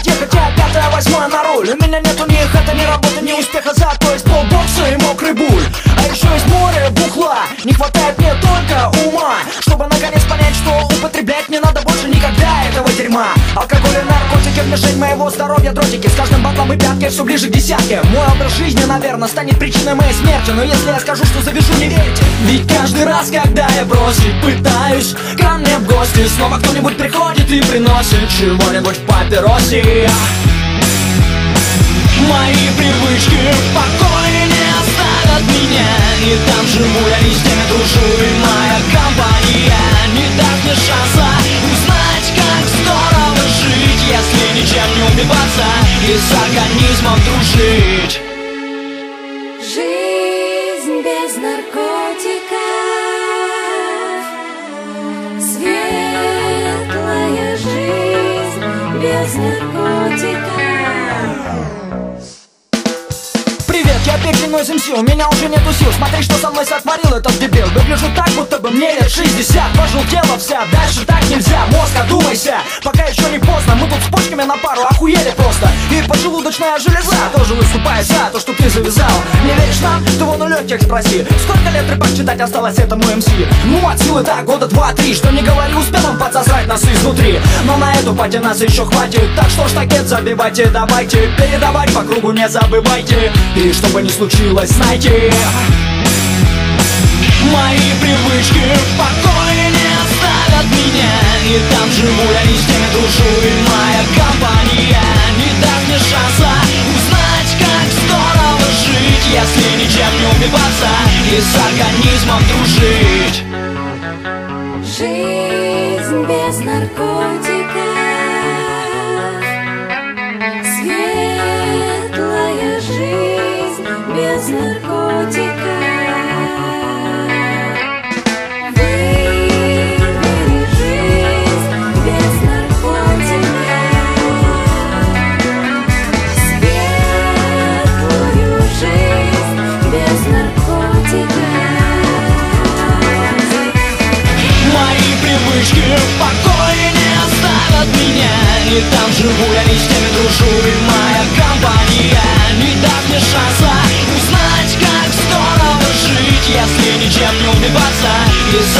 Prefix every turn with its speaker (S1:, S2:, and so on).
S1: хотят ехать, я пятая, восьмая на руль. У меня нет у них, это не работа, не успеха, зато есть полбокса и мокрый буль. А еще есть море бухла, не хватает мне только ума, чтобы наконец понять, что употреблять не надо больше никогда этого дерьма. Алкоголь и наркотики в мишень моего здоровья, дротики. С каждым батлом и пяткой все ближе к десятке. Мой образ жизни, наверное, станет причиной моей смерти. Но если я скажу, что завяжу, не верите. Ведь каждый раз, когда я бросить пытаюсь, ко мне в гости снова кто-нибудь приходит и приносит чего-нибудь в папиросе. Мои привычки в покое не оставят меня. Не там живу я, не с теми дружу, и моя компания не даст мне шанса узнать, как здорово жить, если ничем не убиваться и с организмом дружить.
S2: Жизнь без наркотиков, светлая жизнь без наркотиков.
S1: Привет, я пекельный МС, у меня уже нету сил. Смотри, что со мной сотворил этот дебил. Выгляжу так, будто бы мне лет 60. Пожелтела вся, дальше так нельзя. Мозг, одумайся, пока еще не поздно. Мы тут с почками на пару охуели просто. И поджелудочная железа тоже выступает за то, что ты завязал. Не веришь нам? Ты вон у легких спроси. Сколько лет рэпак читать осталось этому МС? Ну, от силы так, года 2-3. Что не говори, успел он подсосать нас изнутри. Но на эту пати нас еще хватит. Так что штакет забивайте, давайте. Передавать по кругу не забывайте. И что бы ни случилось, знайте, мои привычки в покое не оставят меня. И там живу я, не с теми дружу, и моя компания не даст мне шанса узнать, как здорово жить, если ничем не убиваться и с организмом дружить.
S2: Жизнь без наркотиков, светлая жизнь без наркотиков. Выбери жизнь без наркотиков, светлую жизнь без наркотиков.
S1: Мои привычки в покое не оставят меня. И там живу я, не с теми дружу, и моя компания не даст мне шанса узнать, как здорово жить, если ничем не убиваться и с